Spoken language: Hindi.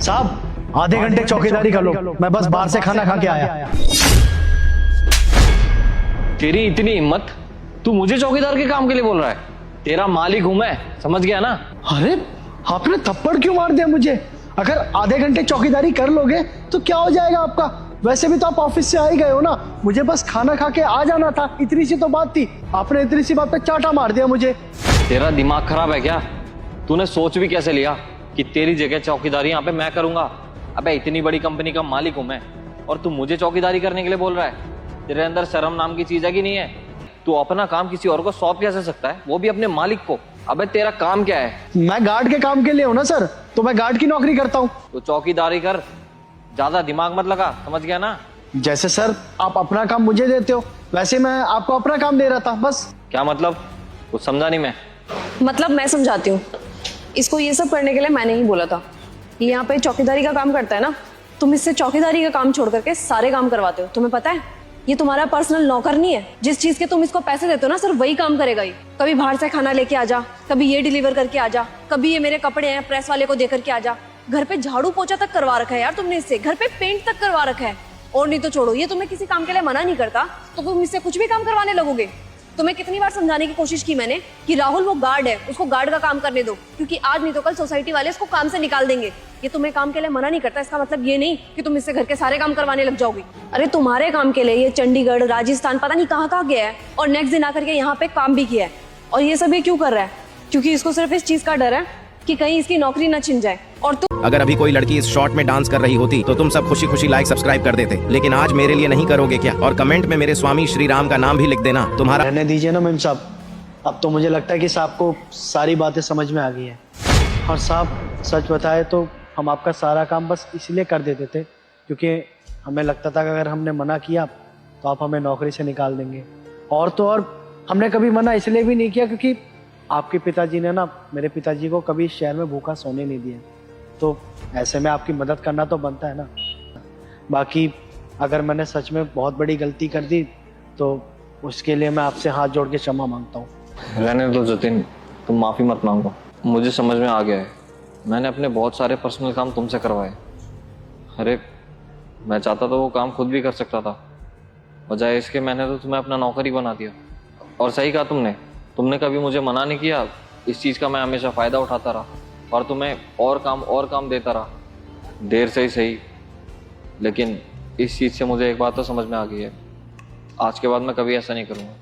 साहब आधे घंटे चौकीदारी कर लो, मैं बस बाहर से खाना खा के आया। तेरी इतनी हिम्मत, तू मुझे चौकीदार के काम के लिए बोल रहा है? तेरा मालिक हूं मैं, समझ गया ना? अरे आपने थप्पड़ क्यों मार दिया मुझे? अगर आधे घंटे चौकीदारी कर लोगे तो क्या हो जाएगा आपका? वैसे भी तो आप ऑफिस से आ ही गए हो ना, मुझे बस खाना खा के आ जाना था, इतनी सी तो बात थी। आपने इतनी सी बात पे चाटा मार दिया मुझे। तेरा दिमाग खराब है क्या? तूने सोच भी कैसे लिया कि तेरी जगह चौकीदारी यहाँ पे मैं करूंगा? अबे इतनी बड़ी कंपनी का मालिक हूं मैं, और तू मुझे चौकीदारी करने के लिए बोल रहा है? तेरे अंदर शर्म नाम की चीज है कि नहीं है? तू अपना काम किसी और को सौंप कैसे सकता है, वो भी अपने मालिक को? अबे तेरा काम क्या है? मैं गार्ड के काम के लिए हूँ ना सर, तो मैं गार्ड की नौकरी करता हूँ। तो चौकीदारी कर, ज्यादा दिमाग मत लगा, समझ गया ना? जैसे सर आप अपना काम मुझे देते हो, वैसे मैं आपको अपना काम दे रहा था बस। क्या मतलब? कुछ समझा नहीं मैं। मतलब मैं समझाती हूँ। इसको ये सब करने के लिए मैंने ही बोला था। ये यहाँ पे चौकीदारी का काम करता है ना, तुम इससे चौकीदारी का काम छोड़ करके सारे काम करवाते हो। तुम्हें पता है ये तुम्हारा पर्सनल नौकर नहीं है। जिस चीज के तुम इसको पैसे देते हो ना, सिर्फ वही काम करेगा ही। कभी बाहर से खाना लेके आ जा, कभी ये डिलीवर करके आ जा, कभी ये मेरे कपड़े हैं प्रेस वाले को दे करके आ जा। घर पे झाड़ू पोछा तक करवा रखा है यार तुमने इससे, घर पे पेंट तक करवा रखा है। और नहीं तो छोड़ो, ये तुम्हें किसी काम के लिए मना नहीं करता तो तुम इससे कुछ भी काम करवाने लगोगे। तुम्हें कितनी बार समझाने की कोशिश की मैंने कि राहुल वो गार्ड है, उसको गार्ड का काम करने दो, क्योंकि आज नहीं तो कल सोसाइटी वाले इसको काम से निकाल देंगे। ये तुम्हें काम के लिए मना नहीं करता, इसका मतलब ये नहीं कि तुम इससे घर के सारे काम करवाने लग जाओगी। अरे तुम्हारे काम के लिए ये चंडीगढ़, राजस्थान, पता नहीं कहाँ कहाँ गया है, और नेक्स्ट दिन आकर के यहाँ पे काम भी किया है। और ये सब ये क्यों कर रहा है? क्योंकि इसको सिर्फ इस चीज का डर है कि कहीं इसकी नौकरी न छिन जाए। और तुम अगर अभी कोई लड़की इस शॉर्ट में डांस कर रही होती तो तुम सब खुशी खुशी लाइक सब्सक्राइब कर देते, लेकिन आज मेरे लिए नहीं करोगे क्या? और कमेंट में मेरे स्वामी श्री राम का नाम भी लिख देना। तुम्हारा रहने दीजिए ना मेम साहब, अब तो मुझे लगता है कि साहब को सारी बातें समझ में आ गई है। और साहब सच बताए तो हम आपका सारा काम बस इसलिए कर देते थे क्योंकि हमें लगता था कि अगर हमने मना किया तो आप हमें नौकरी से निकाल देंगे। और तो और हमने कभी मना इसलिए भी नहीं किया क्योंकि आपके पिताजी ने ना मेरे पिताजी को कभी शहर में भूखा सोने नहीं दिया, तो ऐसे में आपकी मदद करना तो बनता है ना। बाकी अगर मैंने सच में बहुत बड़ी गलती कर दी तो उसके लिए मैं आपसे हाथ जोड़ के क्षमा मांगता हूँ। रहने दो जतिन, तुम माफी मत मांगो। मुझे समझ में आ गया है, मैंने अपने बहुत सारे पर्सनल काम तुमसे करवाए। अरे मैं चाहता तो वो काम खुद भी कर सकता था, बजाय इसके मैंने तो तुम्हें अपना नौकरी बना दिया। और सही कहा तुमने कभी मुझे मना नहीं किया। इस चीज़ का मैं हमेशा फ़ायदा उठाता रहा और तुम्हें और काम देता रहा। देर से ही सही, लेकिन इस चीज़ से मुझे एक बात तो समझ में आ गई है, आज के बाद मैं कभी ऐसा नहीं करूँगा।